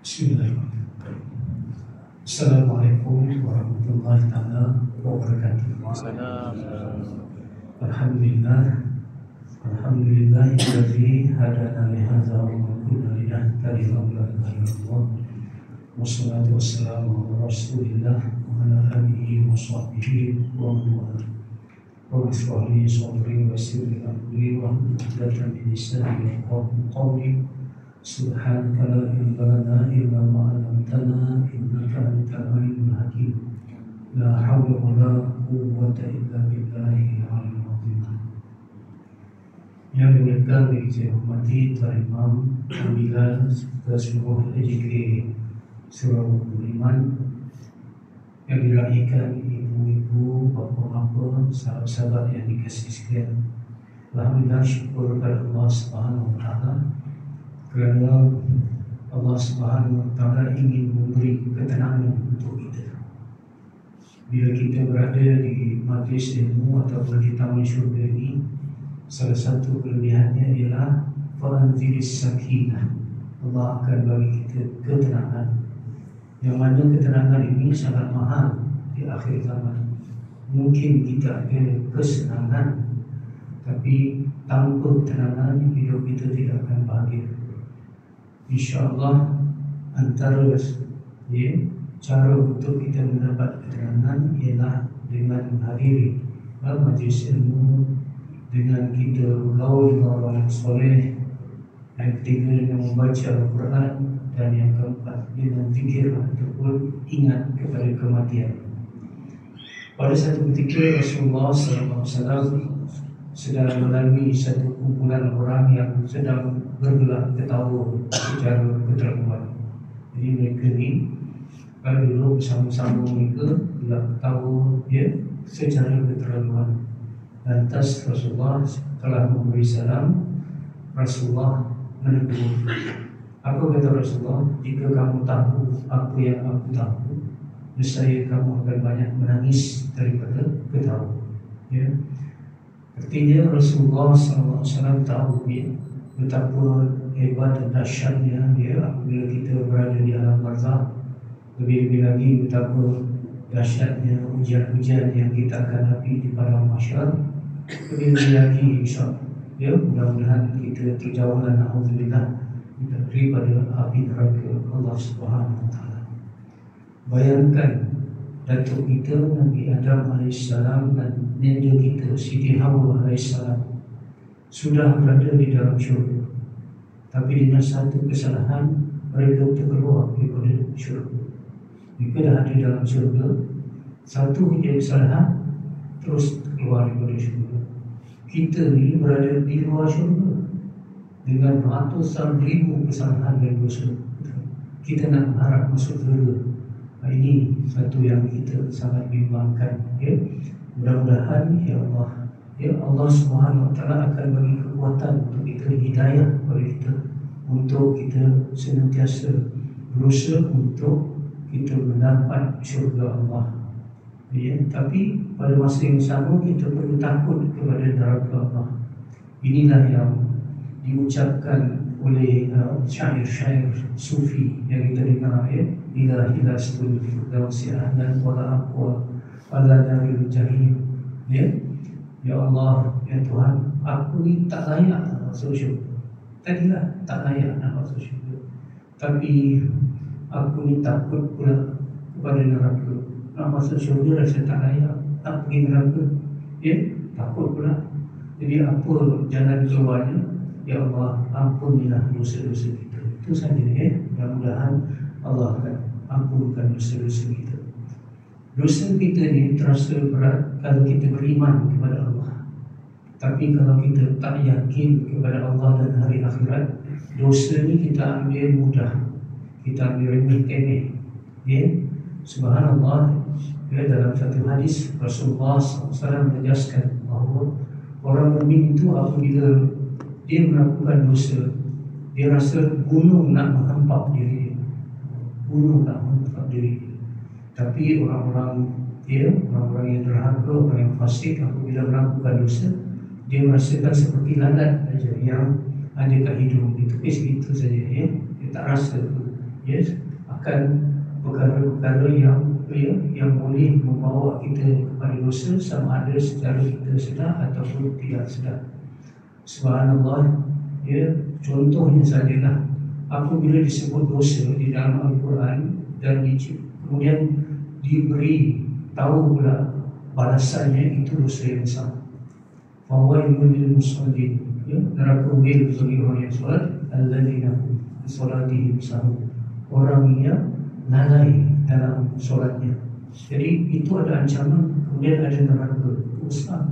Bismillahirrahmanirrahim. Assalamualaikum warahmatullahi taala wabarakatuh. Alhamdulillah, alhamdulillahilladzi hadana li hadza wa ma kunna linahtadiya laula an hadana. Wassalatu wassalamu ala Rasulillah wa ala alihi wa sahbihi wa man wala. Rabbi shrah li sadri wa yassir li amri wa hlul 'uqdatam min lisani yafqahu qawli. Subhanaka la ilma lana illa ma 'allamtana innaka antal alimul hakim. La haula wa la quwwata illa billahil aliyyil azim. Yang dimuliakan saya hormati Tuan Imam Pembimbingan seluruh AJK Surau Beriman, yang diraihkan ibu-ibu, bapa-bapa, sahabat-sahabat yang dikasihi sekalian. Alhamdulillah, syukur kepada Allah Subhanahu wa taala kerana Allah Subhanahu wa taala ingin memberi ketenangan untuk kita. Bila kita berada di majlis ilmu ataupun di taman syurga ini, salah satu kelebihannya ialah faranzilis sakinah. Allah akan bagi kita ketenangan, yang mana ketenangan ini sangat mahal di akhir zaman. Mungkin kita ada kesenangan, tapi tanpa ketenangan hidup kita tidak akan bahagia. InsyaAllah antara cara untuk kita mendapat ketenangan ialah dengan menghadiri majlis ilmu, dengan kita bergaul dengan orang yang soleh, yang ketiga dengan membaca Al-Quran, dan yang keempat dengan zikir ataupun ingat kepada kematian. Pada satu ketika Rasulullah SAW sedang melalui satu kumpulan orang yang sedang bergelak ketawa secara keterlaluan. Jadi mereka ni kalau dulu bersama-sama mereka gelak ketawa secara keterlaluan. Lantas Rasulullah telah memberi salam. Rasulullah menegur. Apa kata Rasulullah? Jika kamu tahu apa yang aku tahu, nescaya kamu akan banyak menangis daripada ketawa. Artinya Rasulullah SAW tahu betapa hebat dan dahsyatnya apabila kita berada di alam barzakh. Lebih-lebih lagi betapa dahsyatnya ujian-ujian yang kita akan hadapi di padang mahsyar. Lebih-lebih lagi insya-Allah mudah-mudahan kita terjauh dan alhamdulillah daripada api neraka Allah Subhanahu wa taala. Bayangkan datuk kita Nabi Adam AS dan nenek kita Siti Hawa AS sudah berada di dalam syurga, tapi dengan satu kesalahan mereka terkeluar daripada syurga. Mereka dah ada dalam syurga, satu kesalahan terus keluar daripada syurga. Kita ni berada di luar syurga dengan ratusan ribu kesalahan dan dosa. Kita nak harap masuk syurga. Ini satu yang kita sangat bimbangkan. Mudah-mudahan Allah Subhanahu wa taala akan bagi kekuatan untuk kita, hidayah kepada kita, untuk kita senantiasa berusaha untuk kita mendapat syurga Allah. Tapi pada masa yang sama kita perlu takut kepada neraka Allah. Inilah yang diucapkan oleh syair-syair sufi yang kita dengar, ila hilastul firdausi ahlan wala aqwa ala naril jahim. Ya Allah, ya Tuhan, aku ni tak layak nak masuk syurga. Tadilah tak layak nak masuk syurga, tapi aku ni takut pula kepada neraka. Nak masuk syurga rasa tak layak, nak pergi neraka takut pula. Jadi apa jalan keluarnya? Ya Allah, ampunilah dosa-dosa kita. Itu saja. Mudah-mudahan Allah akan ampunkan dosa-dosa kita. Dosa kita ni terasa berat kalau kita beriman kepada Allah. Tapi kalau kita tak yakin kepada Allah dan hari akhirat, dosa ni kita ambil mudah, kita ambil remeh-temeh. Subhanallah, dalam satu hadis Rasulullah SAW menegaskan bahawa orang mukmin itu apabila dia melakukan dosa, dia rasa gunung nak menghampap diri dia. Gunung nak menghampap diri dia. Tapi orang-orang yang derhaka, orang yang fasik, apabila melakukan dosa, dia merasakan seperti lalat saja yang ada kat hidung. Itu saja. Dia tak rasa yes, akan perkara-perkara yang boleh membawa kita kepada dosa, sama ada secara kita sedar ataupun tidak sedar. Subhanallah, contohnya sajalah apabila disebut dosa di dalam Al-Quran dan kemudian diberi tahu pula balasannya, itu dosa yang besar. Fawailun lil musallin, neraka wil bagi orang yang solat, alladzina hum bi salatihim sahun, orang yang lalai dalam solatnya. Jadi itu ada ancaman, kemudian ada neraka besar.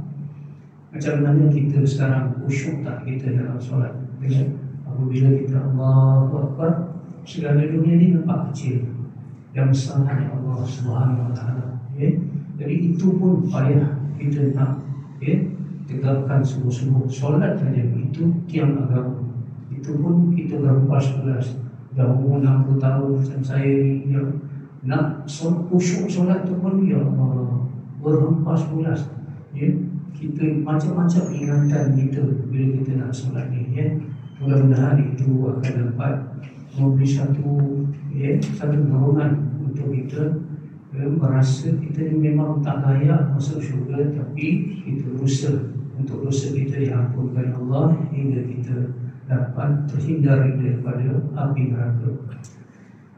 Macam mana kita sekarang khusyuk tak kita dalam solat? Dengan apabila kita Allahu Akbar, segala dunia ni nampak kecil, yang besar hanya Allah Subhanahu Wa Taala. Jadi itu pun payah kita nak tegakkan sungguh-sungguh. Solat saja itu tiang agama. Itu pun kita berempas belas. Dah umur 60 tahun macam saya ni, nak khusyuk solat tu pun ya Allah berempas belas. Kita macam-macam ingatan kita bila kita nak solat ni. Mudah-mudahan itu akan dapat memberi satu dorongan untuk kita merasa kita ni memang tak layak masuk syurga, tapi kita berusaha untuk dosa kita diampunkan Allah hingga kita dapat terhindar daripada api neraka.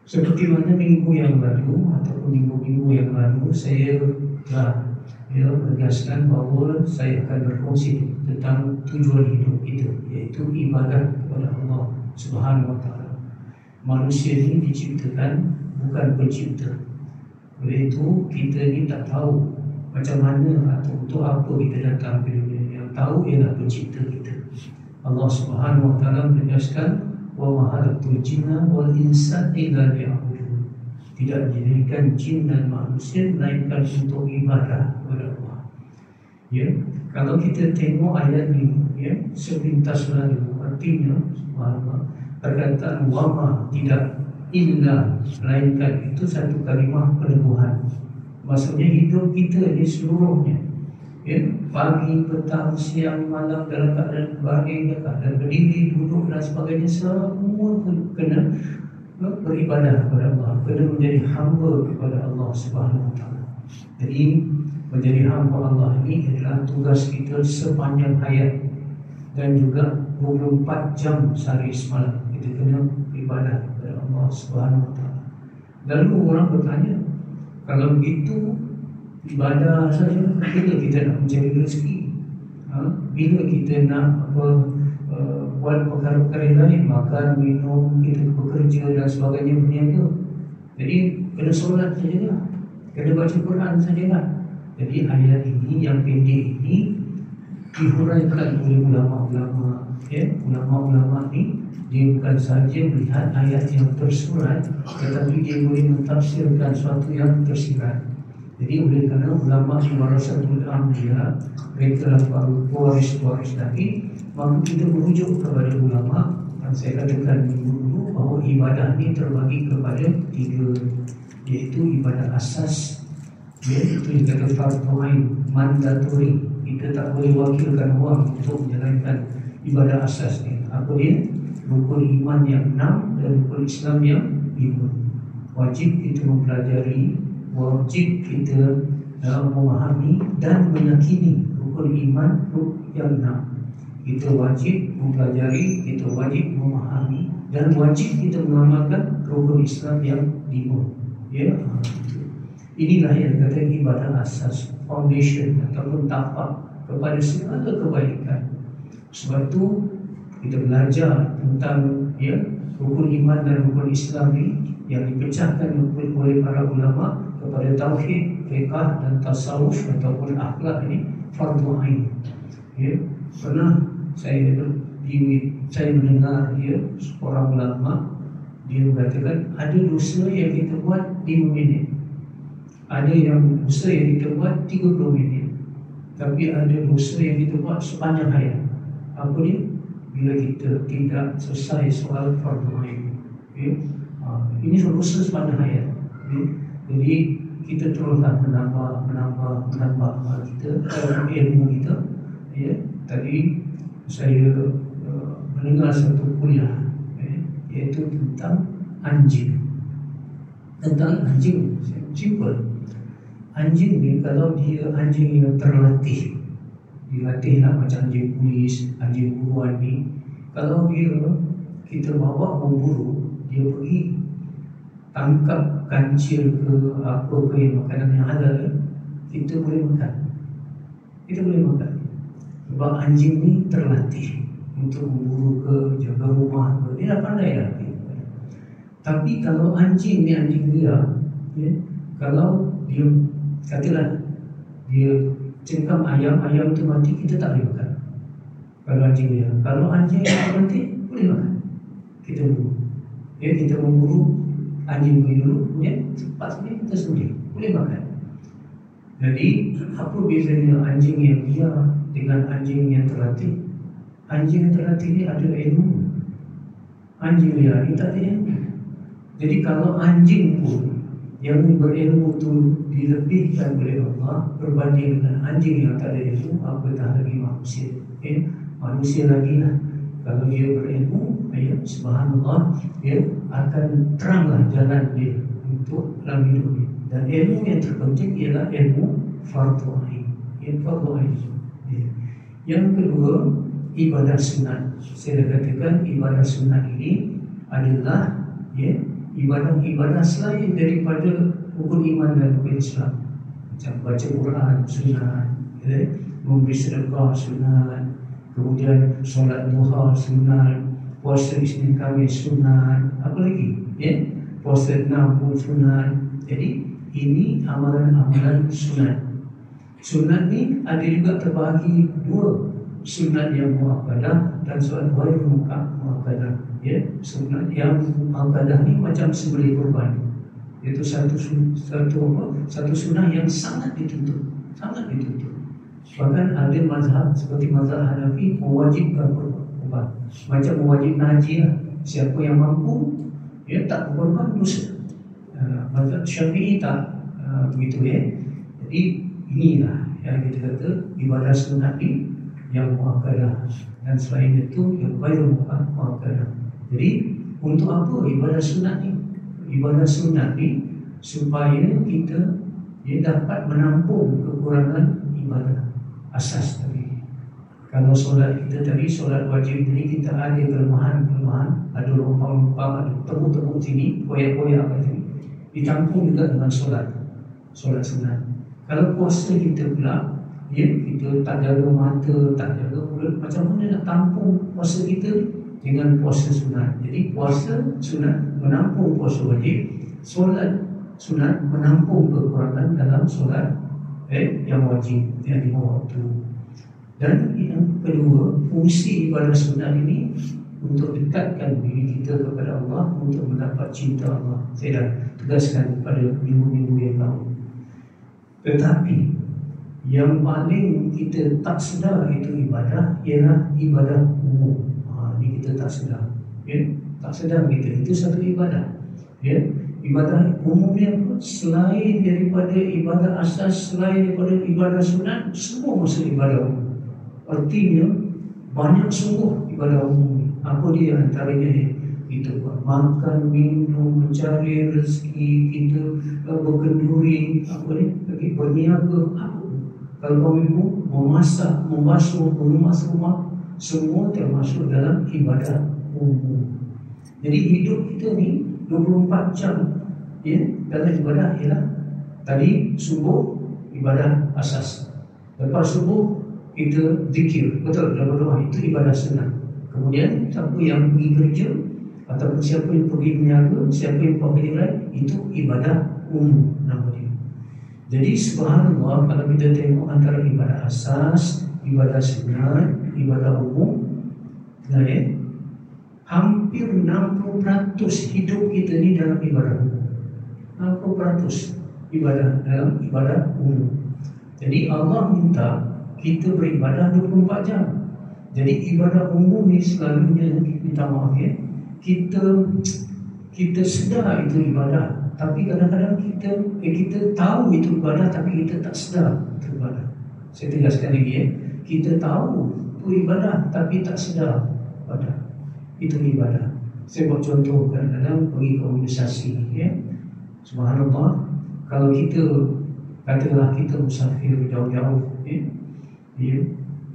Seperti mana minggu yang lalu ataupun minggu-minggu yang lalu saya telah menegaskan bahawa saya akan berkongsi tentang tujuan hidup kita, iaitu ibadat kepada Allah Subhanahu Wa Taala. Manusia ini diciptakan bukan pencipta. Oleh itu kita ni tak tahu macam mana atau untuk apa kita datang ke dunia. Yang tahu ialah pencipta kita, Allah Subhanahu Wa Taala menegaskan, wa ma khalaqtul jinna wal insa illa liya'budun. Tidak dijadikan jin dan manusia melainkan untuk ibadah kepada Allah. Kalau kita tengok ayat ni, sepintas lalu, artinya subhanallah, perkataan wa ma, tidak, illa, melainkan, itu satu kalimah peneguhan. Maksudnya hidup kita ni seluruhnya, pagi, petang, siang, malam, dalam keadaan baring, keadaan berdiri, duduk dan sebagainya, semua kena beribadah kepada Allah, kena menjadi hamba kepada Allah Subhanahu Wa Taala. Jadi menjadi hamba Allah ini adalah tugas kita sepanjang hayat, dan juga 24 jam sehari semalam kita kena beribadah kepada Allah Subhanahu Wa Taala. Lalu orang bertanya, kalau begitu ibadah saja, bila kita nak mencari rezeki? Bila kita nak buat perkara-perkara lain, makan, minum, kita bekerja dan sebagainya, berniaga? Jadi kena solat sajalah, kena baca Quran sajalah. Jadi ayat ini yang pendek ini dihuraikan oleh ulama-ulama. Ulama-ulama ni dia bukan sahaja melihat ayat yang tersurat, tetapi dia boleh mentafsirkan sesuatu yang tersirat. Jadi oleh kerana ulama warasatul anbiya, mereka adalah waris-waris Nabi, maka kita merujuk kepada ulama. Dan saya katakan dulu bahawa ibadah ini terbagi kepada 3, iaitu ibadah asas, iaitu yang kata fardu ain, mandatory. Kita tak boleh wakilkan orang untuk menjalankan ibadah asas ni. Apa dia? Rukun iman yang 6 dan rukun Islam yang 5. Wajib kita mempelajari, wajib kita memahami dan meyakini rukun iman yang 6. Kita wajib mempelajari, kita wajib memahami, dan wajib kita mengamalkan rukun Islam yang 5. Inilah yang kata ibadah asas, foundation ataupun tapak kepada segala kebaikan. Sebab itu kita belajar tentang rukun iman dan rukun Islam ni yang dipecahkan oleh para ulama kepada tauhid, fiqh dan tasawuf ataupun akhlak ini fardu ain. Pernah saya mendengar seorang ulama, dia mengatakan ada dosa yang kita buat 5 minit, ada yang dosa yang kita buat 30 minit, tapi ada dosa yang kita buat sepanjang hayat. Apa dia? Bila kita tidak selesai soal fardu ain. Ini dosa sepanjang hayat. Jadi kita teruslah menambah kita ilmu kita. Tadi saya mendengar satu kuliah, iaitu tentang anjing. tentang anjing. Simple. Anjing ni kalau dia anjing yang terlatih, dilatihlah macam anjing polis, anjing buruan ni, kalau dia kita bawa memburu, dia pergi tangkap kancil ke apa ke yang makanan yang halal, kita boleh makan. Kita boleh makan. Sebab anjing ni terlatih untuk memburu ke, jaga rumah ke, dia dah pandai dah. Tapi kalau anjing ni anjing liar, kalau dia katalah dia cengkam ayam tu mati, kita tak boleh makan. Kalau anjing liar, kalau anjing yang mati boleh makan. Kita memburu. Kita memburu anjing dulu, kemudian cepat sekali kita sembelih, boleh makan. Jadi apa bezanya anjing yang liar dengan anjing yang terlatih? Anjing yang terlatih ni ada ilmu. Anjing liar ni tak ada ilmu. Jadi kalau anjing pun yang berilmu tu dilebihkan oleh Allah berbanding dengan anjing yang tak ada ilmu, apatah lagi manusia. Manusia lagi lah. Kalau dia berilmu, subhanallah, dia akan teranglah jalan dia untuk dalam hidup dia. Dan ilmu yang terpenting ialah ilmu fardhu ain. Fardhu ain. Yang kedua, ibadah sunat. Saya dah katakan ibadah sunat ini adalah ibadah-ibadah selain daripada rukun iman dan rukun Islam. Macam baca Quran sunat, memberi sedekah sunat, kemudian solat duha sunat, puasa Isnin Khamis sunat, apa lagi? Puasa 6 pun sunat. Jadi ini amalan-amalan sunat. Sunat ni ada juga terbahagi dua, sunat yang muakkadah dan sunat ghair muakkadah. Sunat yang muakkadah ni macam sembelih kurban. Itu satu sunat yang sangat dituntut, sangat dituntut. Bahkan ada mazhab seperti mazhab Hanafi mewajibkan kurban, macam mewajibkan haji lah. Siapa yang mampu tak berkorban dosa. Mazhab Syafi'i tak begitu. Jadi inilah yang kita kata ibadah sunat ni yang muakkadah, dan selain itu yang ghair muakkadah. Jadi untuk apa ibadah sunat ni? Ibadah sunat ni supaya kita dapat menampung kekurangan ibadah asas tadi. Kalau solat kita tadi, solat wajib tadi, kita ada kelemahan, ada lumpang-lumpang, ada temu-temu sini, koyak-koyak kat sini, ditampung juga dengan solat sunat. Kalau puasa kita pula, kita tak jaga mata, tak jaga mulut, macam mana nak tampung puasa kita dengan puasa sunat? Jadi puasa sunat menampung puasa wajib, solat sunat menampung kekurangan dalam solat yang wajib, yang lima waktu. Dan yang kedua, fungsi ibadah sunat ini untuk dekatkan diri kita kepada Allah, untuk mendapat cinta Allah. Saya dah tegaskan pada minggu-minggu yang lalu. Tetapi yang paling kita tak sedar itu ibadah ialah ibadah umum. Ini kita tak sedar. Tak sedar kita itu satu ibadah. Ibadah umumnya selain daripada ibadah asas, selain daripada ibadah sunat, semua masuk ibadah umum. Artinya banyak sungguh ibadah umum. Apa dia antaranya? Kita buat makan, minum, mencari rezeki, kita berkenduri, berniaga, kalau ibu memasak, membasuh, mengemas rumah, semua termasuk dalam ibadah umum. Jadi hidup kita ni 24 jam dalam ibadah ialah tadi subuh ibadah asas, lepas subuh kita zikir, betul, dan berdoa, itu ibadah sunat. Kemudian siapa yang pergi kerja ataupun siapa yang pergi berniaga, siapa yang pergi lain, itu ibadah umum nama dia. Jadi subhanallah, kalau kita tengok antara ibadah asas, ibadah sunat, ibadah umum, hampir 60% hidup kita ni dalam ibadah umum. 60% ibadah dalam ibadah umum. Jadi Allah minta kita beribadah 24 jam. Jadi ibadah umum ni selalunya, minta maaf kita sedar itu ibadah, tapi kadang-kadang kita tahu itu ibadah, tapi kita tak sedar itu ibadah. Saya tegaskan lagi, kita tahu itu ibadah, tapi tak sedar itu ibadah. Saya buat contoh, kadang-kadang pergi komunikasi, Subhanallah, kalau kita katakanlah kita musafir jauh-jauh,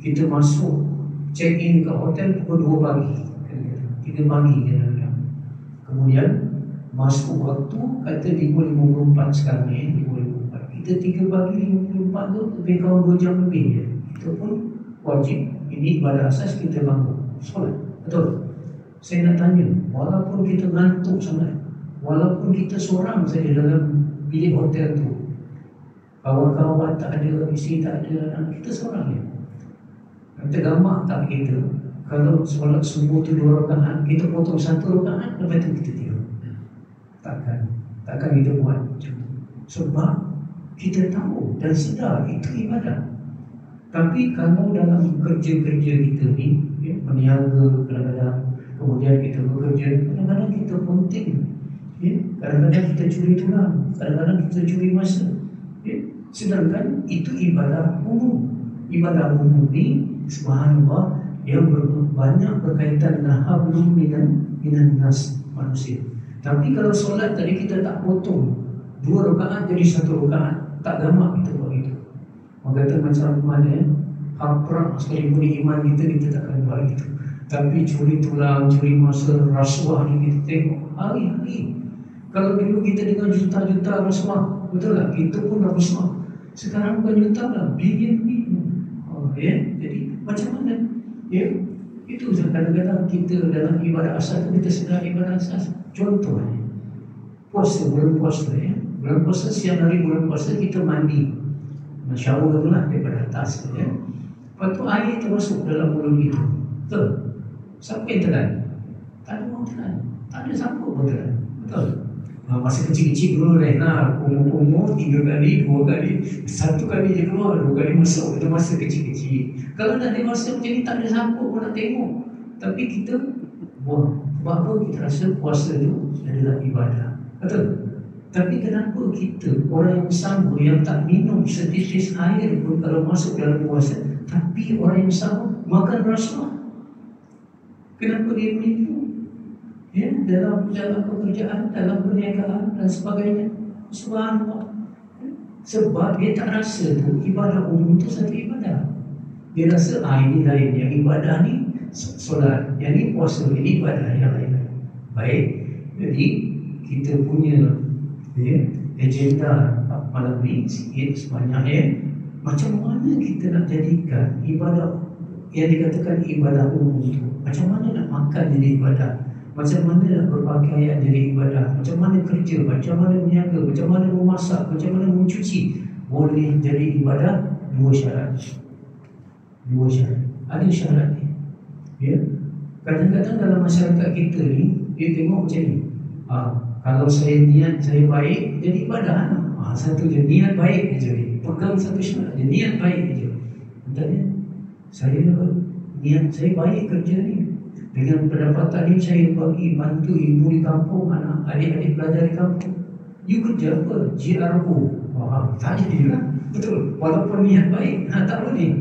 kita masuk check in ke hotel pukul 2 pagi, 3 pagi kemudian masuk waktu kata 5.54 sekarang ni, 5.54. Kita 3 pagi 5.54 tu lebih kurang 2 jam lebih je. Itu pun wajib. Ini ibadah asas kita bangun solat. Betul? Saya nak tanya, walaupun kita ngantuk sangat, walaupun kita seorang saja dalam bilik hotel tu, kawan-kawan tak ada, isteri tak ada, anak kita seorang je. Kita gambar tak kita, kalau solat subuh tu 2 rakaat, kita potong 1 rakaat, lepas tu kita tidur. Takkan kita buat macam tu. Sebab kita tahu dan sedar itu ibadah. Tapi kalau dalam kerja-kerja kita ni, berniaga kadang-kadang, kemudian kita bekerja, kadang-kadang kita penting, kadang-kadang kita curi tulang, kadang-kadang kita curi masa, sedangkan itu ibadah umum. Ibadah umum ni, subhanallah, yang banyak berkaitan dengan hablum minan nas, manusia. Tapi kalau solat tadi kita tak potong 2 rakaat jadi 1 rakaat, tak gamak kita buat itu. Orang kata macam mana haprak sekalipun iman kita takkan buat itu. Tapi curi tulang, curi masa, rasuah ni kita tengok hari-hari. Kalau dulu kita dengan juta-juta rasuah, betul tak? Itu pun rasuah. Sekarang bukan juta lah, bilion-bilion. Jadi macam mana? Itu kadang-kadang kita dalam ibadah asas kita sedar ibadah asas. Contoh puasa, bulan puasa bulan puasa, siang hari bulan puasa kita mandi, shower lah daripada atas lepas tu air termasuk dalam mulut kita. Betul? Siapa yang telan? Tak ada orang telan, tak ada siapa pun telan. Betul? Masa kecil-kecil dulu kumur-kumur 3 kali, 2 kali, 1 kali je keluar, 2 kali masuk. Itu masa kecil-kecil. Kalau dah dewasa macam ni, tak ada siapa pun nak tengok. Tapi kita buang. Sebab apa? Kita rasa puasa tu adalah ibadah. Betul? Tapi kenapa kita, orang yang sama, yang tak minum setitis air pun kalau masuk dalam puasa, tapi orang yang sama makan rasuah? Kenapa dia menipu? Dalam pekerjaan, dalam perniagaan dan sebagainya. Subhanallah. Sebab dia tak rasa tu ibadah umum tu satu ibadah. Dia rasa ini lain, yang ibadah ni solat, yang ni puasa, ini ibadah yang lain. Baik, jadi kita punya agenda malam ni sikit sebanyak macam mana kita nak jadikan ibadah yang dikatakan ibadah umum tu, macam mana nak makan jadi ibadah, macam mana nak berpakaian jadi ibadah, macam mana kerja, macam mana berniaga, macam mana memasak, macam mana mencuci, boleh jadi ibadah. 2 syarat. Ada syarat ni. Kadang-kadang dalam masyarakat kita ni, dia tengok macam ni, kalau saya niat saya baik, jadi ibadah. Satu je, niat baik je, pegang satu syarat je, niat baik je. Katanya, saya niat saya baik kerja ni, dengan pendapatan ni saya bagi bantu ibu di kampung, anak adik-adik belajar di kampung. You kerja apa? GRO. Tak jadi lah. Betul, walaupun niat baik, tak boleh.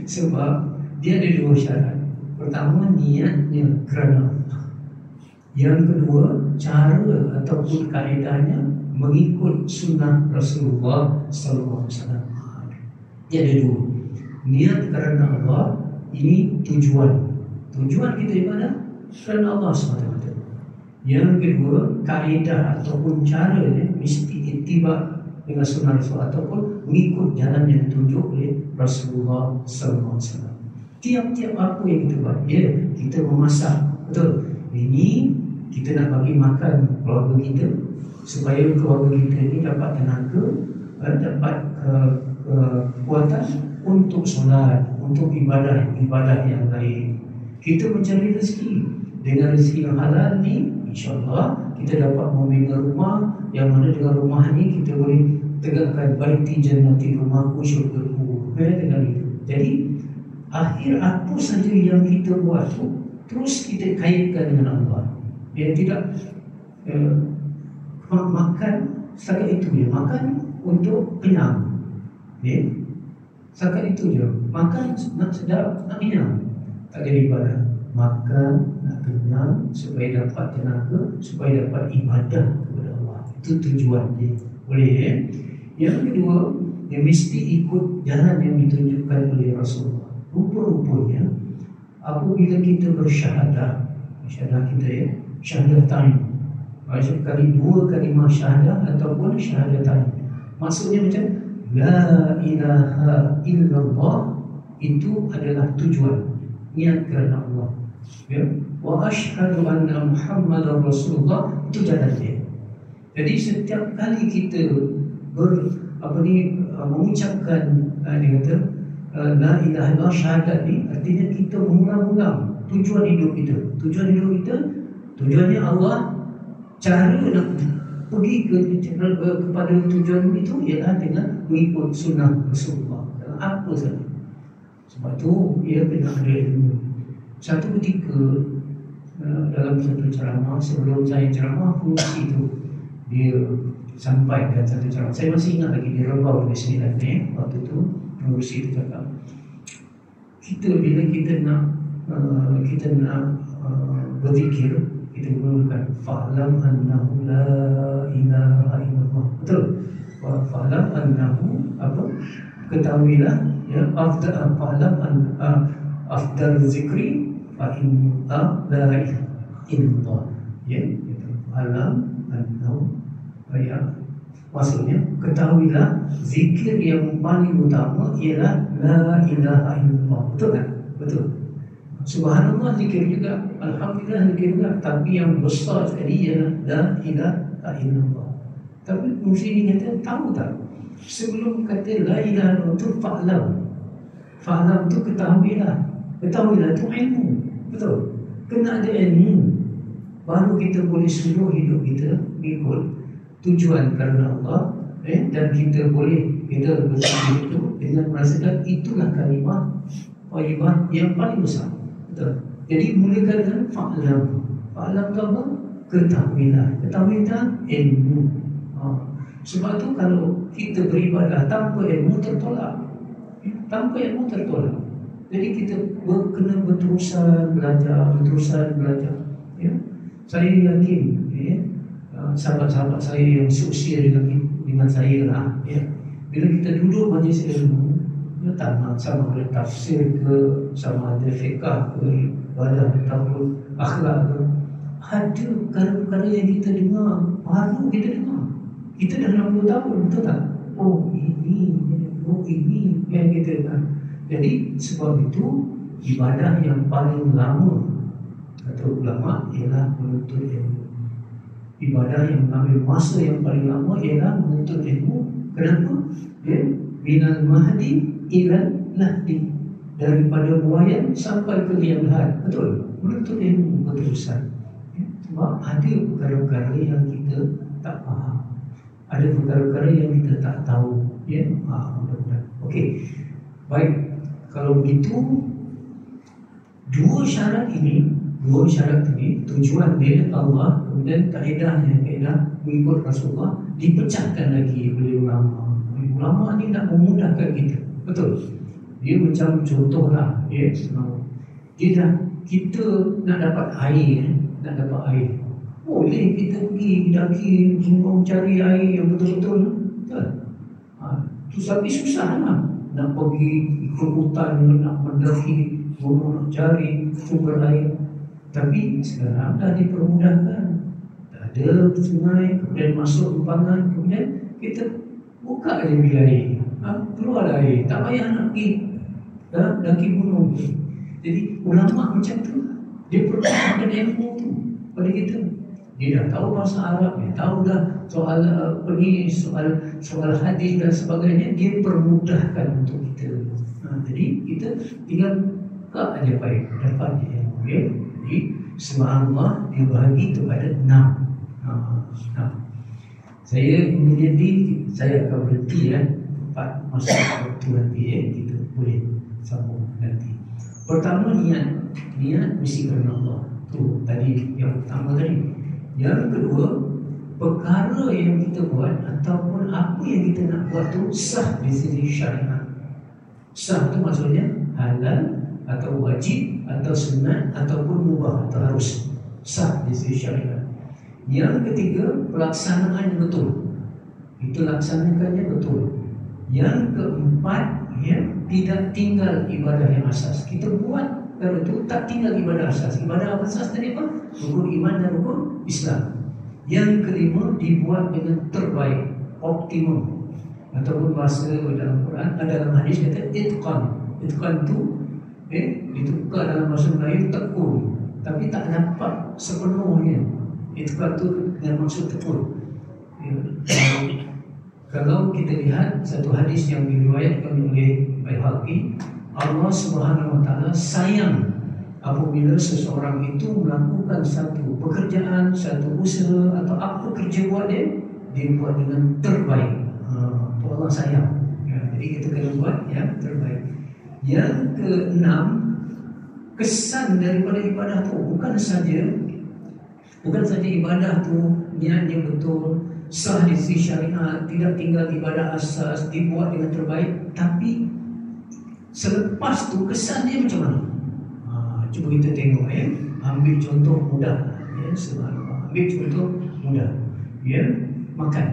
Sebab dia ada 2 syarat. Pertama, niatnya kerana Allah. Yang kedua, cara ataupun kaedahnya mengikut sunnah Rasulullah SAW. Dia ada 2. Niat kerana Allah, ini tujuan kita ibadah kerana Allah SWT. Yang kedua, kaedah ataupun cara mesti ittiba dengan sunnah Rasulullah ataupun mengikut jalan yang ditunjuk oleh Rasulullah SAW. Tiap-tiap apa yang kita buat, kita memasak, betul? Ini kita nak bagi makan keluarga kita supaya keluarga kita ini dapat tenaga, dapat kekuatan untuk solat, untuk ibadah yang lain. Kita mencari rezeki. Dengan rezeki yang halal ni, insyaAllah kita dapat membina rumah, yang mana dengan rumah ni kita boleh tegakkan baiti jannati, rumahku syurgaku, dengan itu. Jadi akhir apa saja yang kita buat tu terus kita kaitkan dengan Allah. Tidak makan setakat itu je, makan untuk kenyang, setakat itu je, makan nak sedap, nak kenyang, tak jadi ibadah. Makan nak kenyang supaya dapat tenaga, supaya dapat ibadah kepada Allah. Itu tujuan dia. Boleh ya? Yang kedua, dia mesti ikut jalan yang ditunjukkan oleh Rasulullah. Rupa-rupanya apabila kita bersyahadah, syahadah kita ya, syahadatain, maksud kali dua kalimah syahadah ataupun syahadatain, maksudnya macam la ilaha illallah, itu adalah tujuan, niat kerana Allah ya. Wa asyhadu anna Muhammadar Rasulullah, itu jalan dia. Jadi setiap kali kita mengucapkan dia kata la ilaha illallah, syahadat ni artinya kita mengulang-ulang tujuan hidup kita. Tujuan hidup kita, tujuannya Allah. Cara nak pergi kepada tujuan itu ialah dengan mengikut sunnah Rasulullah dalam apa saja. Sebab tu ia kena ada ilmu. Satu ketika dalam satu ceramah, sebelum saya ceramah, pengurusi itu dia sampaikan satu ceramah. Saya masih ingat lagi, dia rebau di sini nanti. Waktu itu pengurusi itu cakap, bila kita nak berzikir, kita menggunakan fa'lam annahu la ilaha illallah. Betul? Fa'lam annahu apa? Ketahuilah ya, afdal zikri fa'in la ilaha illallah. Ya, itu fa'lam annahu ya. Maksudnya ketahuilah zikir yang paling utama ialah la ilaha illallah. Betul tak? Betul. Subhanallah zikir juga, alhamdulillah zikir juga, tapi yang besar sekali ialah la ilaha illallah. Tapi mesti kata, tahu tak? Sebelum kata la ilaha illallah itu fa'lam. Fa'lam itu ketahuilah. Ketahuilah itu ilmu. Betul? Kena ada ilmu, baru kita boleh seluruh hidup kita ikut tujuan kerana Allah, dan kita boleh berzikir itu dengan merasakan itulah kalimah thayyibah yang paling besar. Betul. Jadi mulakan dengan fa'lam. Fa'lam itu apa? Ketahuilah. Ketahuilah ilmu. Sebab tu kalau kita beribadah tanpa ilmu tertolak. Tanpa ilmu tertolak. Jadi kita kena berterusan belajar. Ya. Saya yakin ya, sahabat-sahabat saya yang seusia dengan saya lah ya. Bila kita duduk majlis ilmu, tak nak sama ada tafsir ke, sama ada fiqah ke, ibadah ataupun akhlak ke, ada perkara-perkara yang kita dengar, baru kita dengar. Kita dah 60 tahun, betul tak? Oh ini yang kita dengar. Jadi sebab itu ibadah yang paling lama kata ulama ialah menuntut ilmu. Ibadah yang mengambil masa yang paling lama ialah menuntut ilmu. Kenapa? Ya, minal mahdi ilal lahdi, daripada buayan sampai ke liang lahat. Betul? Menuntut ilmu berterusan. Ya, sebab ada perkara-perkara yang kita tak faham, ada perkara-perkara yang kita tak tahu. Ya, mudah-mudahan. Okey, baik. Kalau begitu, dua syarat ini, tujuan dia Allah, kemudian kaedahnya, kaedah mengikut Rasulullah, dipecahkan lagi oleh ulama. Ulama ni nak memudahkan kita. Betul. Dia macam contohlah, ya, senang. Kita nak dapat air, boleh kita pergi daki semua mencari air yang betul-betul. Betul. Tapi susah lah. Nak pergi ikut hutan, nak mendaki gunung, nak cari sumber air. Tapi sekarang dah dipermudahkan. Ada sungai, kemudian masuk empangan, kemudian kita buka aja bilik air. Keluar air, tak payah nak pergi daki gunung. Jadi ulama macam tu, dia perlukan ilmu tu pada kita. Dia dah tahu bahasa Arab, dia tahu dah soal hadis dan sebagainya. Dia permudahkan untuk kita. Jadi kita tinggal buka aja baik, dapat ilmu. Ya? Jadi subhanallah dibagi kepada 6. Saya akan berhenti ya. 4 masa waktu nanti ya, kita boleh sambung nanti. Pertama, niat mesti kerana Allah. Tu tadi yang pertama tadi. Yang kedua, perkara yang kita buat ataupun apa yang kita nak buat tu sah di sisi syariat. Sah tu maksudnya halal atau wajib atau sunat ataupun mubah atau harus. Sah di sisi syariat. Yang ketiga, pelaksanaan betul. Itu laksanakannya betul. Yang keempat, ya, tidak tinggal ibadah yang asas. Kita buat kalau itu tak tinggal ibadah asas. Ibadah asas tadi apa? Rukun iman dan rukun Islam. Yang kelima, dibuat dengan terbaik, optimum. Ataupun bahasa dalam Quran, dalam hadis kata itqan. Itqan itu ditukar dalam bahasa Melayu tekun, tapi tak dapat sepenuhnya. Itqan itu dengan maksud tekun. Kalau kita lihat satu hadis yang diriwayatkan oleh Baihaqi, Allah Subhanahu Wa Taala sayang apabila seseorang itu melakukan satu pekerjaan, satu usaha atau apa kerja buat dia buat dengan terbaik. Itu Allah sayang. Jadi kita kena buat yang terbaik. Yang keenam, kesan daripada ibadah tu bukan saja ibadah tu niatnya betul, sah di sisi syariat, tidak tinggal ibadah asas, dibuat dengan terbaik, tapi selepas tu kesan dia macam mana? Cuba kita tengok, ya. Ambil contoh mudah, ya, subhanallah. Ambil contoh mudah, ya, makan.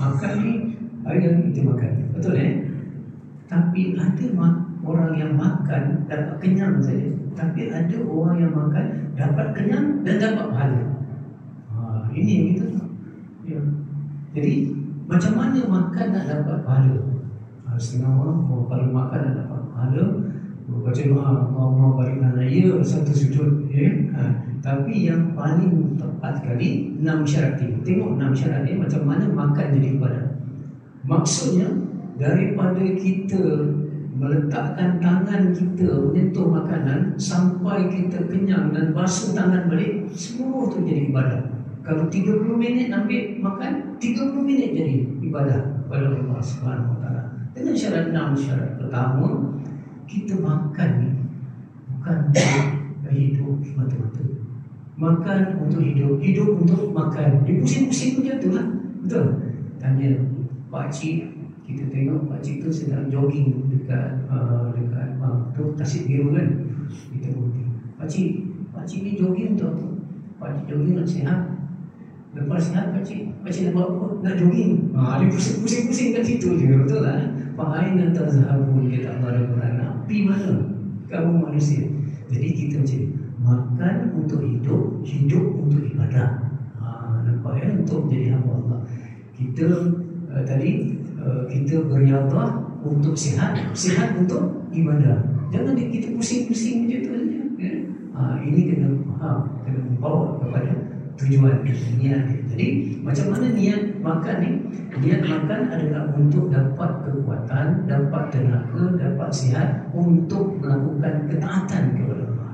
Makan ni hari yang kita makan, betul, ya? Tapi ada orang yang makan dapat kenyang saja, tapi ada orang yang makan dapat kenyang dan dapat pahala. Ini yang kita tahu, ya. Jadi macam mana makan nak dapat pahala? Setengah orang kalau makan nak dapat pahala, baca doa Allah barik lana, ya, satu sujud, ya. Tapi yang paling tepat sekali 6 syarat ini. Tengok 6 syarat ini macam mana makan jadi ibadah. Maksudnya daripada kita meletakkan tangan kita menyentuh makanan sampai kita kenyang dan basuh tangan balik, semua itu jadi ibadah. Kalau 30 minit ambil makan, 30 minit jadi ibadah kepada Allah Subhanahu Wa Taala. Dengan syarat 6 syarat. Pertama, kita makan ni bukan untuk hidup semata-mata. Makan untuk hidup, hidup untuk makan. Dia pusing-pusing macam tu lah. Betul? Tanya pakcik, kita tengok pakcik tu sedang jogging dekat tu Tasik Biru kan. Kita berhenti. Pakcik ni jogging untuk apa? Pakcik jogging nak sihat. Lepas sihat pakcik nak buat apa? Nak jogging. Dia pusing-pusing kat situ je. Betul lah. Fa'aina tazhabun, kata Allah dalam Quran. Api mana kamu manusia? Jadi kita macam makan untuk hidup, hidup untuk ibadah. Nampak, ya? Untuk menjadi hamba Allah. Kita kita beriadah untuk sihat, sihat untuk ibadah. Jangan kita pusing-pusing macam tu saja, ya? Ini kena faham, kena membawa kepada tujuan niat. Jadi macam mana niat makan ni? Niat makan adalah untuk dapat kekuatan, dapat tenaga, dapat sihat untuk melakukan ketaatan kepada Allah.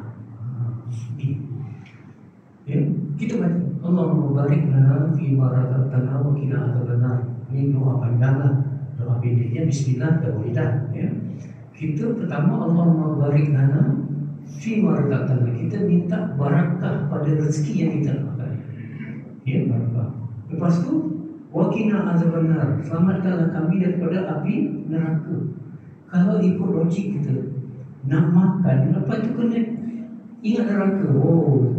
Ya, kita baca Allahumma barik lana fi ma razaqtana wa qina adzabannar. Ini doa panjanglah. Doa pendeknya bismillah tak boleh dah, ya. Kita pertama Allahumma barik lana fi ma razaqtana. Kita minta barakah pada rezeki yang kita makan. Ya, barakah. Lepas tu wa qina adzabannar. Selamatkanlah kami daripada api neraka. Kalau ikut logik kita nak makan, lepas tu kena ingat neraka.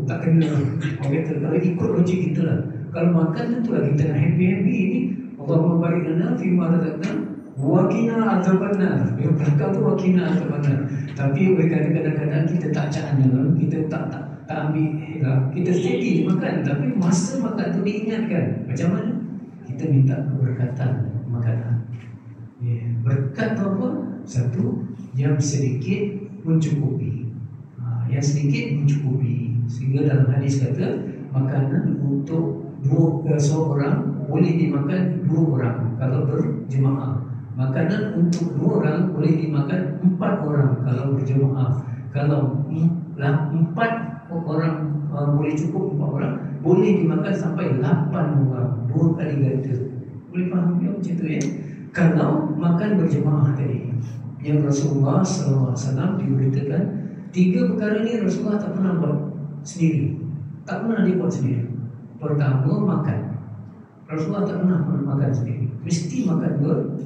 Tak kena. Orang kata kalau ikut logik kita lah. Kalau makan tentulah kita nak happy-happy ni. Allahumma barik lana fi ma razaqtana wa qina adzabannar. Yang belakang tu wa qina adzabannar. Tapi kadang-kadang kita tak cakap, kita tak ambil, kita steady makan, tapi masa makan tu diingatkan. Macam mana? Kita minta keberkatan makanan. Berkat tu apa? Satu, yang sedikit mencukupi. Yang sedikit mencukupi. Sehingga dalam hadis kata makanan untuk seorang boleh dimakan 2 orang kalau berjemaah. Makanan untuk 2 orang boleh dimakan 4 orang kalau berjemaah. Kalau 4 orang boleh cukup 4 orang, boleh dimakan sampai 8 orang, 2 kali ganda. Boleh faham ya macam tu, ya? Kalau makan berjemaah tadi, yang Rasulullah SAW diberitakan 3 perkara ni Rasulullah tak pernah buat sendiri. Tak pernah dia buat sendiri. Pertama, makan. Rasulullah tak pernah makan sendiri. Mesti makan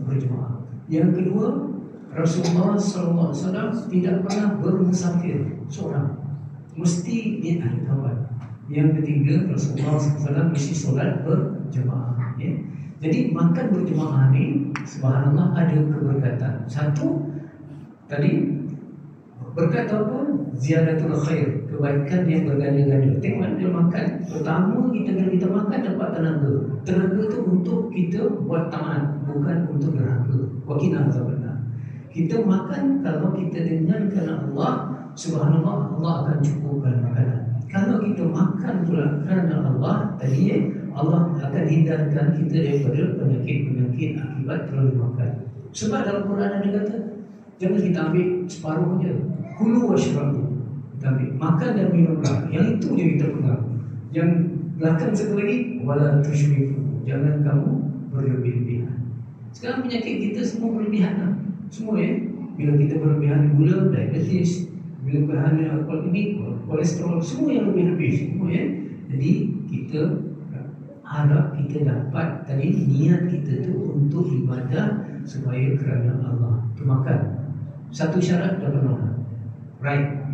berjemaah. Yang kedua, Rasulullah SAW tidak pernah bermusafir seorang. Mesti dia ada kawan. Yang ketiga, Rasulullah SAW mesti solat berjemaah. Ya. Jadi makan berjemaah ni, subhanallah, ada keberkatan. Satu, tadi berkat apa? Ziyadatul khair, kebaikan yang berganda-ganda. Tengok dia makan. Pertama, kita makan dapat tenaga. Tenaga tu untuk kita buat taat, bukan untuk derhaka. Wakina azabana. Kita makan, kalau kita dengarkan Allah, subhanallah, Allah akan cukupkan makanan. Kalau kita makan pula kerana Allah, tadi Allah akan hindarkan kita daripada penyakit-penyakit akibat terlalu makan. Sebab dalam Quran ada kata, jangan kita ambil separuh je. Kulu washrabu. Kita ambil makan dan minumlah. Yang itu je kita pegang. Yang belakang satu lagi, wala tusyrifu. Jangan kamu berlebih-lebihan. Sekarang penyakit kita semua berlebihan lah. Semua bila kita berlebihan gula, diabetes, bila berlebihan kolesterol, semua yang lebih-lebih semua Jadi kita harap kita dapat tadi niat kita tu untuk ibadah supaya kerana Allah. Itu makan. Satu syarat dah penuh. Right.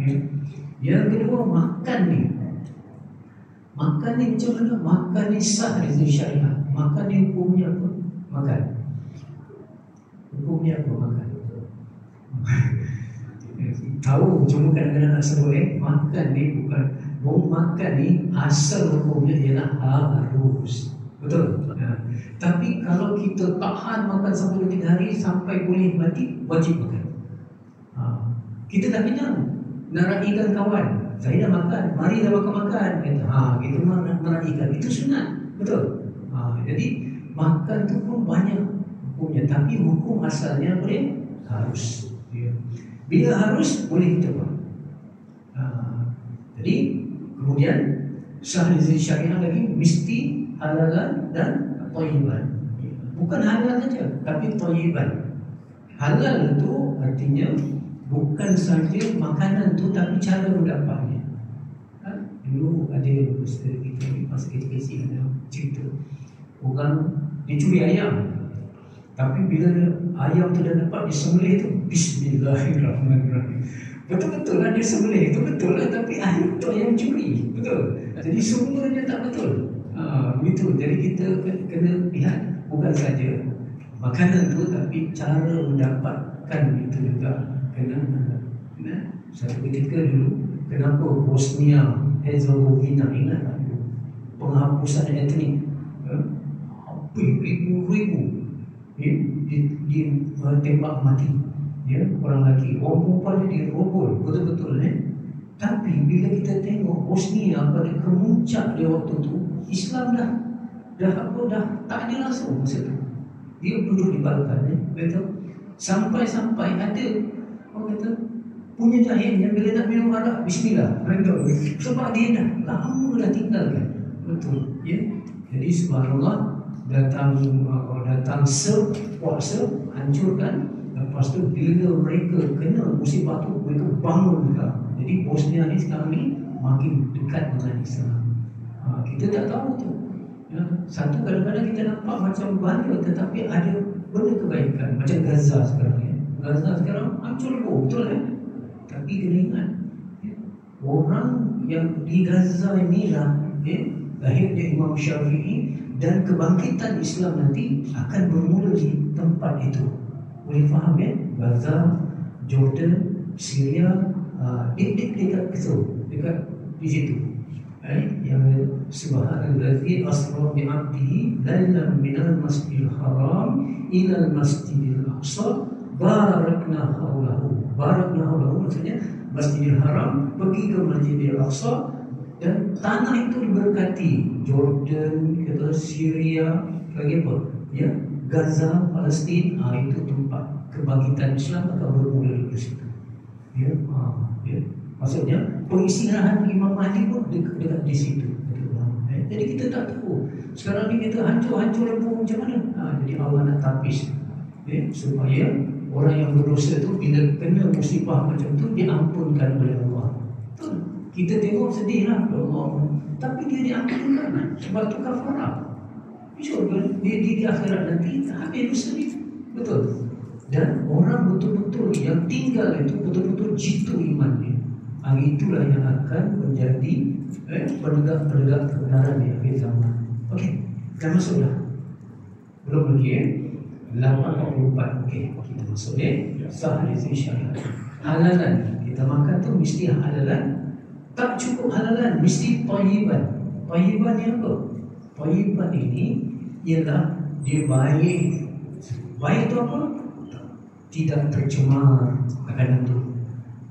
Yang kedua, makan ni. Makan ni macam mana? Makan ni sah dari syariat. Makan ni hukumnya apa? Makan. Hukumnya apa makan? Tahu, cuma kadang-kadang nak sebut makan ni bukan. Makan ni asal hukumnya ialah harus. Betul? Tapi kalau kita tahan makan sampai 3 hari sampai boleh mati, wajib makan. Kita dah kenyang, nak raikan kawan, saya dah makan, mari dah makan-makan. Kita meraihkan, itu sunat. Betul? Jadi makan tu pun banyak hukumnya, tapi hukum asalnya boleh harus. Bila harus, boleh kita buat. Jadi kemudian sahih syariah lagi mesti halalan dan thayyiban. Bukan halal saja, tapi thayyiban. Halal itu artinya bukan saja makanan tu, tapi cara mendapatnya. Dulu ada ustaz kita masa kecil-kecil ada cerita orang dicuri ayam, tapi bila ayam tu dah dapat disembelih tu, bismillahirrahmanirrahim. Betul-betul lah dia sembelih, itu betul lah, tapi ayam tu ayam curi. Betul. Jadi semuanya tak betul. Begitu. Jadi kita kena lihat bukan saja makanan tu, tapi cara mendapatkan itu juga kena. Satu ketika dulu, kenapa Bosnia Herzegovina, ingat tak? Penghapusan etnik, ribu-ribu ditembak mati. Orang lelaki, orang perempuan dia dirobol betul-betul. Tapi bila kita tengok Bosnia pada kemuncak dia waktu tu, Islam dah tak ada langsung masa tu. Dia duduk di Balkan, betul. Sampai-sampai ada orang kata punya jahil yang bila nak minum arak, bismillah, betul. Sebab dia dah tinggalkan. Betul. Jadi subhanallah, datang puasa, hancurkan. Lepas tu bila mereka kena musibah tu, mereka bangun juga. Jadi Bosnia ni sekarang ni makin dekat dengan Islam. Kita tak tahu tu. Satu kadang-kadang kita nampak macam bahaya, tetapi ada benda kebaikan. Macam Gaza sekarang. Gaza sekarang hancur lebur, betul Tapi kena ingat, orang yang di Gaza inilah lahirnya Imam Syafi'i, dan kebangkitan Islam nanti akan bermula di tempat itu. Boleh faham Gaza, Jordan, Syria, dekat situ, dekat di situ. Yang subhanallazi asra bi 'abdihi lailan minal masjidil haram ilal masjidil aqsa barakna haulahu. Barakna haulahu maksudnya Masjidil Haram pergi ke Masjidil Aqsa, dan tanah itu diberkati. Jordan, kata Syria, lagi apa? Gaza, Palestin, itu tempat kebangkitan Islam akan bermula di situ. Maksudnya pengistirahat Imam Mahdi pun dekat di situ. Jadi kita tak tahu. Sekarang ni kita hancur lebur macam mana? Jadi Allah nak tapis supaya orang yang berdosa tu bila kena musibah macam tu, diampunkan oleh Allah. Betul. Kita tengok sedih lah, Allah, tapi dia diampunkan sebab tu kafarah. Dia di akhirat nanti habis dosa ni. Betul. Dan orang betul-betul yang tinggal itu betul-betul jitu iman dia. itulah yang akan menjadi penegak kebenaran di akhir zaman. Okey, dah masuk dah? Belum lagi 8.44. Okey, kita masuk sahih syariat. Halalan, kita makan tu mesti halalan. Tak cukup halalan, mesti thayyiban. Thayyiban ni apa? Thayyiban ini ialah dia baik. Baik tu apa? Tidak tercemar makanan tu,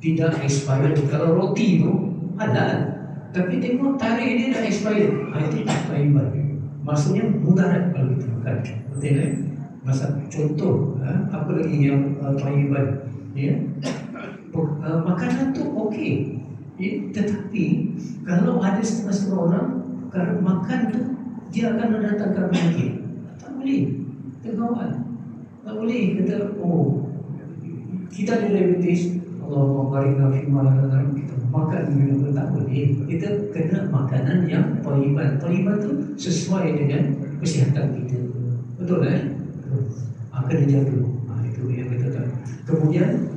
tidak expired. Kalau roti tu halal, tapi tengok tarikh dia dah expired, itu tak thayyiban. Maksudnya mudarat kalau kita makan. Betul kan? Masa contoh, apa lagi yang thayyiban? Ya, makanan tu okey. Tetapi kalau ada setengah-setengah orang kalau makan tu dia akan mendatangkan penyakit, tak boleh. Tergawal. Tak boleh kata kita ada diabetes, Allahumma barik fima razaqtana, kita makan minum, tak boleh. Kita kena makanan yang thayyiban. Thayyiban tu sesuai dengan kesihatan kita. Betul kan? Kena jaga. Itu yang kita tahu. Kemudian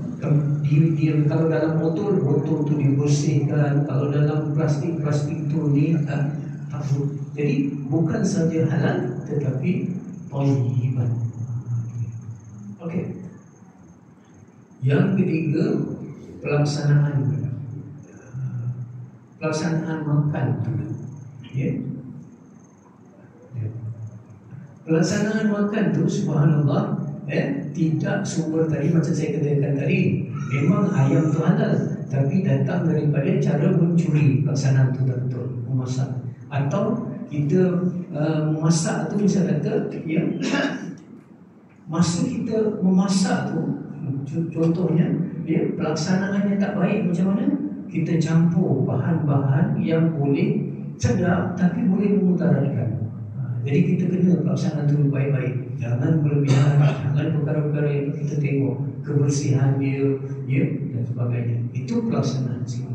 dia kalau dalam botol tu dibersihkan, kalau dalam plastik tu tak boleh. Jadi bukan saja halal tetapi thayyiban. Okey. Yang ketiga, pelaksanaan makan. Ya. Pelaksanaan makan tu subhanallah, tidak sumber tadi macam saya katakan tadi. Memang ayam tu halal, tapi datang daripada cara mencuri. Pelaksanaan tu tak betul, memasak. Atau kita memasak tu misalnya kata, ya, masa kita memasak tu, contohnya dia pelaksanaannya tak baik. Macam mana? Kita campur bahan-bahan yang boleh sedap tapi boleh memudaratkan. Jadi kita kena pelaksanaan tu baik-baik. Jangan berlebihan, jangan perkara-perkara yang kita tengok kebersihan dia, ya, dan sebagainya. Itu pelaksanaan sini.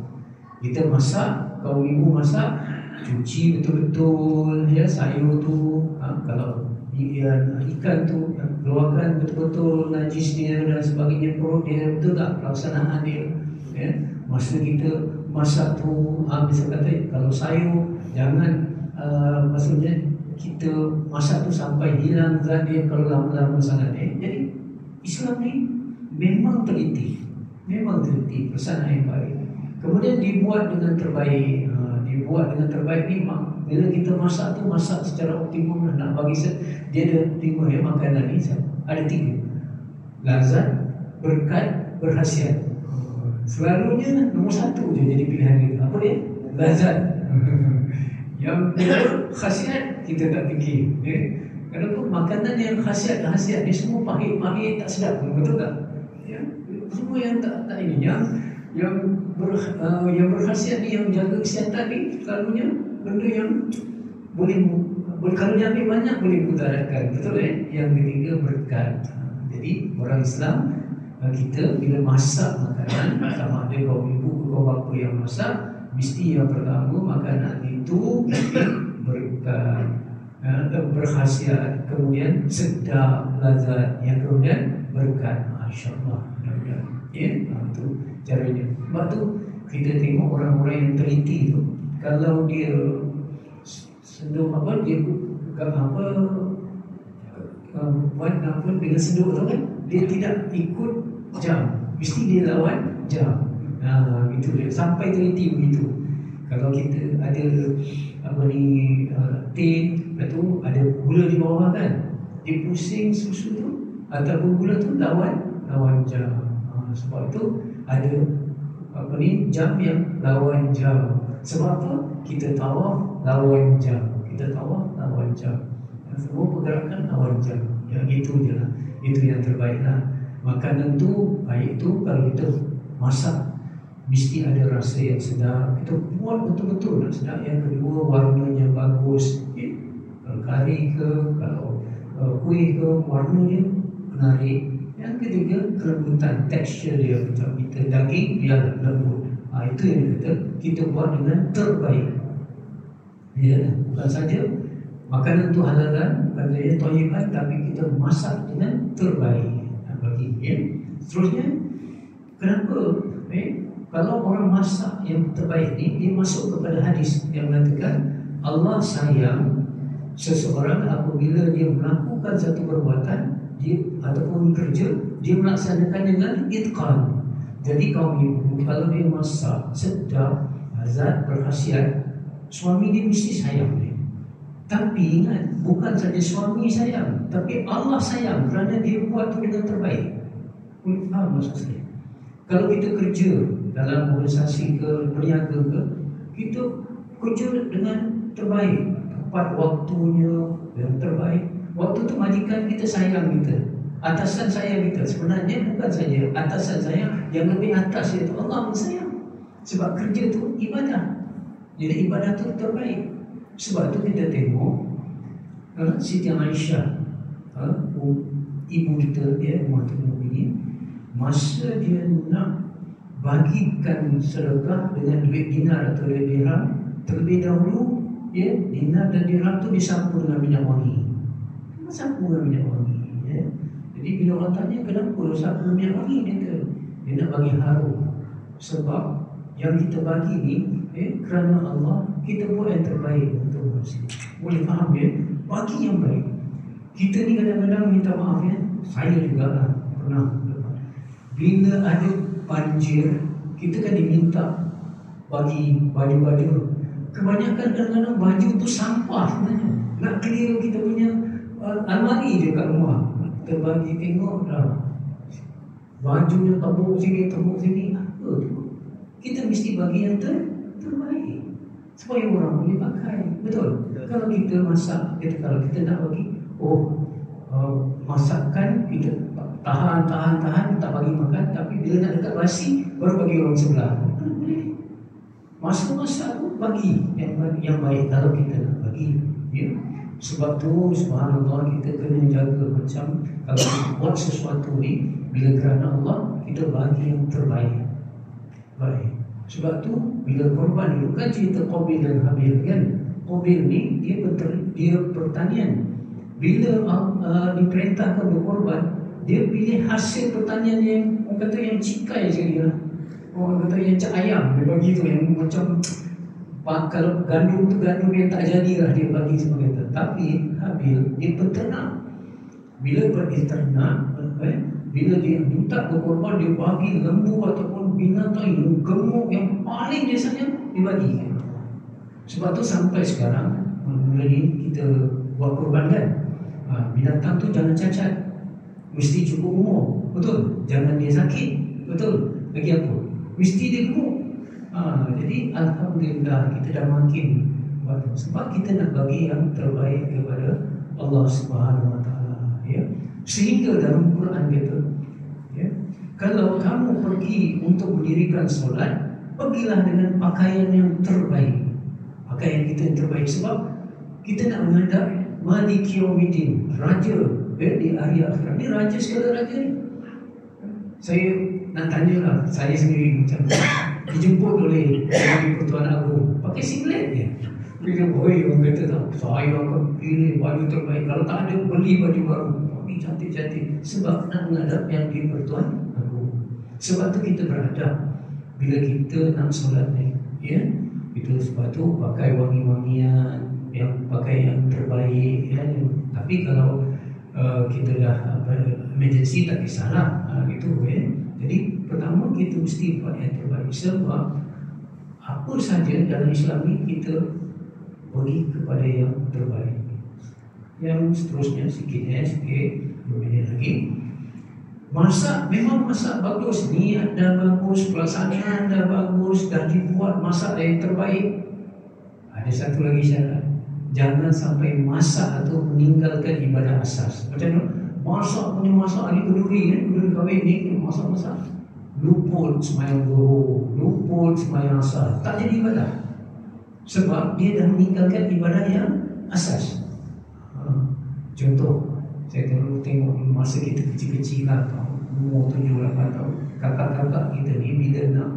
Kita masak, kaum ibu masak, cuci betul-betul, ya, sayur tu, kalau ikan tu keluarkan betul-betul najis dia dan sebagainya, perut dia, betul tak pelaksanaan dia, ya. Masa kita masak tu, bisa kata kalau sayur jangan maksudnya kita masak tu sampai hilang zat dia kalau lama-lama sangat. Jadi Islam ni memang teliti pelaksanaan yang baik. Kemudian dibuat dengan terbaik. Dibuat dengan terbaik ni bila kita masak tu masak secara optimum. Nak bagi dia ada 5 ya, makanan ni ada 3: lazat, berkat, berkhasiat. Selalunya nombor 1 je jadi pilihan kita. Apa dia? Lazat. Yang kedua, khasiat, kita tak fikir. Kenapa? Makanan yang khasiat dia semua pahit tak sedap. Betul tak? Ya? Semua yang tak ini, yang berkhasiat ni, yang jaga kesihatan ni, selalunya benda yang boleh kalau diambil banyak boleh mudaratkan. Betul Yang ketiga, berkat. Jadi orang Islam, kita bila masak makanan, sama ada kaum ibu kaum bapa yang masak, mesti yang pertama makanan itu berkat, berkhasiat, kemudian sedap, lazat, yang kemudian berkat. Masya-Allah. Ya, itu caranya. Sebab tu kita tengok orang-orang yang teliti tu, kalau dia senduh dia buat dengan senduh tu kan, dia tidak ikut jam, mesti dia lawan jam. Itu dia, sampai teliti begitu. Kalau kita ada tin, lepas tu ada gula di bawah kan, dia pusing susu tu ataupun gula tu lawan jam. Sebab itu ada jam yang lawan jam. Sebab apa? Kita tawaf lawan jam. Semua pergerakan lawan jam. Yang itu je lah. Itu yang terbaik lah. Makanan tu baik tu kalau kita masak mesti ada rasa yang sedap. Kita buat betul-betul nak sedap. Yang kedua, warnanya bagus. Kalau kari ke, kalau kuih ke, warna dia menarik. Yang ketiga, kelembutan, tekstur dia. Macam kita daging, dia lembut. Itu yang kita buat dengan terbaik. Ya, bukan saja makanan tu halalan, bukan saja thayyiban, tapi kita masak dengan terbaik. Bagi, ya. Seterusnya, kenapa Kalau orang masak yang terbaik ni, dia masuk kepada hadis yang mengatakan Allah sayang seseorang apabila dia melakukan satu perbuatan dia ataupun kerja, dia melaksanakan dengan itqan. Jadi kaum ibu, kalau dia masak sedap, zat berkhasiat, suami dia mesti sayang dia. Tapi ingat, bukan saja suami sayang, tapi Allah sayang kerana dia buat itu dengan terbaik. Faham maksud saya? Kalau kita kerja dalam organisasi ke perniaga ke, kita kerja dengan terbaik, tepat waktunya yang terbaik. Waktu tu majikan kita sayang kita, atasan sayang kita. Sebenarnya bukan saja atasan sayang, yang lebih atas iaitu Allah pun sayang. Sebab kerja tu ibadah. Jadi ibadah tu terbaik. Sebab tu kita tengok Siti Aisyah, ibu kita, Ummatul Mukminin, masa dia nak bagikan sedekah dengan duit dinar atau duit dirham, terlebih dahulu dinar dan dirham tu disapu dengan minyak wangi. Sapu dengan minyak wangi. Jadi bila orang tanya kenapa sapu dengan minyak wangi, dia nak bagi harum. Sebab yang kita bagi ni kerana Allah, kita buat yang terbaik untuk manusia. Boleh faham bagi yang baik. Kita ni kadang-kadang minta maaf saya juga lah pernah, bila ada banjir, kita kan diminta bagi baju-baju. Kebanyakan kadang-kadang baju tu sampah sebenarnya. Nak clear kita punya almari je kat rumah. Kita bagi tengok dah, bajunya tebuk sini. Apa tu? Kita mesti bagi yang terbaik supaya orang boleh pakai. Betul? Kalau kita masak, kalau kita nak bagi, masakan kita tahan tak bagi makan, tapi bila nak dekat basi baru bagi orang sebelah. Masak tu bagi yang baik kalau kita nak bagi. Sebab tu subhanallah, kita kena jaga macam kalau kita buat sesuatu ni, bila kerana Allah, kita bagi yang terbaik. Baik. Sebab tu bila korban itu kan cerita Qabil dan Habil kan. Qabil ni dia pertanian. Bila diperintahkan berkorban, dia pilih hasil pertanian yang orang kata yang cikai sekali lah. Orang kata yang cak ayam dia bagi tu, yang macam kalau gandum tu gandum yang tak jadilah dia bagi sebagai tu. Tapi Habil dia peternak. Bila berternak, bila dia minta berkorban, dia bagi lembu ataupun binatang yang gemuk yang paling dia sayang, dia bagi. Sebab tu sampai sekarang, mula ni kita buat korban kan, binatang tu jangan cacat, mesti cukup umur, betul? Jangan dia sakit, betul? Lagi apa? Mesti dia gemuk. Jadi alhamdulillah kita dah makin buat, sebab kita nak bagi yang terbaik kepada Allah Subhanahu Wa Taala. Sehingga dalam Quran kata, kalau kamu pergi untuk mendirikan solat, pergilah dengan pakaian yang terbaik. Pakaian kita yang terbaik. Sebab kita nak menghadap Malik Yaumiddin, Raja di hari akhirat. Ni Raja segala raja ni. Saya nak tanyalah, saya sendiri macam dijemput oleh Pertuan Agong, pakai singlet je. Bila orang kata tak, saya akan pilih baju terbaik. Kalau tak ada, beli baju baru. Cantik-cantik. Sebab nak menghadap yang di Pertuan Agong. Sebab tu kita beradab bila kita nak solat ni, itu sebab tu pakai wangi-wangian, yang pakai yang terbaik, Tapi kalau kita dah emergency, tak kisahlah, gitu. Jadi pertama kita mesti buat yang terbaik. Sebab apa saja dalam Islam ni kita beri kepada yang terbaik. Yang seterusnya sikit 2 minit lagi. Masak, memang masak bagus, niat dah bagus, pelaksanaan dah bagus, dah dibuat masak yang terbaik. Ada satu lagi syarat, jangan sampai masak atau meninggalkan ibadah asas. Macam mana? Masak punya masak ni kenduri kahwin ni, masak-masak luput sembahyang zuhur, luput sembahyang asar, tak jadi ibadah. Sebab dia dah meninggalkan ibadah yang asas. Contoh, saya tengok masa kita kecil-kecil lah, umur 7-8 tahun, kakak-kakak kita ni bila nak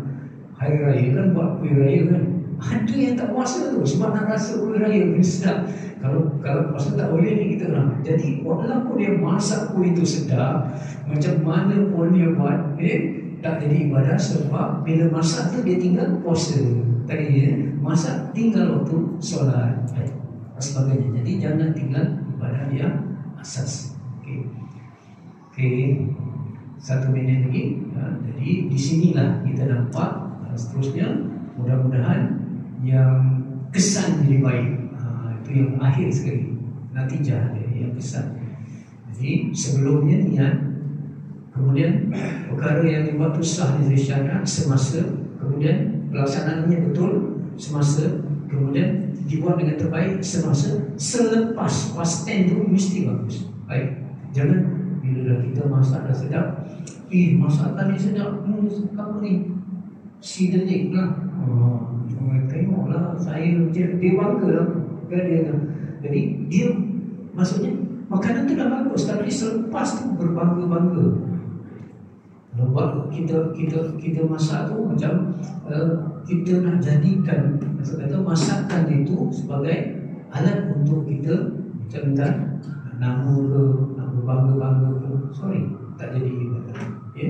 hari raya kan buat kuih raya kan. Ada yang tak puasa tu sebab nak rasa kuih raya ni sedap. Kalau puasa tak boleh ni kita orang. Jadi walaupun dia masak kuih itu sedap, macam mana pun dia buat, tak jadi ibadah sebab bila masak tu dia tinggal puasa tadi ya. Masak tinggal waktu solat dan sebagainya. Jadi jangan tinggal ibadah yang asas. Okey. 1 minit lagi. Jadi di sinilah kita nampak seterusnya mudah-mudahan yang kesan jadi baik. Itu yang akhir sekali. Natijah dia yang kesan. Jadi sebelumnya niat, kemudian perkara yang dibuat itu sah dari syariat semasa, kemudian pelaksanaannya betul semasa, kemudian dibuat dengan terbaik semasa, selepas past tense itu mesti bagus. Baik, jangan bila dah kita masak dah sedap, masakan ni sedap, kamu ni siderik lah. Tengoklah saya, dia bangga lah. Jadi dia maksudnya makanan tu dah bagus, tapi selepas tu berbangga-bangga. Lepas kita masak tu macam kita nak jadikan masakan itu sebagai alat untuk kita macam minta nama ke, nak berbangga-bangga ke. Sorry, tak jadi ibadah. Ya?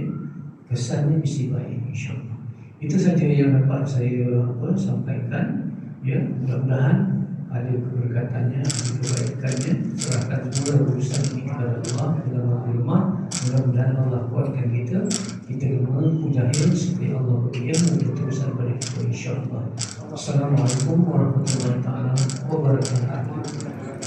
Kesannya mesti baik, insyaAllah. Itu saja yang dapat saya sampaikan. Ya, mudah-mudahan ada keberkatannya, ada kebaikannya. Serahkan semua urusan ini kepada Allah dalam rumah. Mudah-mudahan Allah kuatkan kita kena mujahid seperti Allah berikan berterusan pada kita, insyaAllah. Assalamualaikum warahmatullahi wabarakatuh.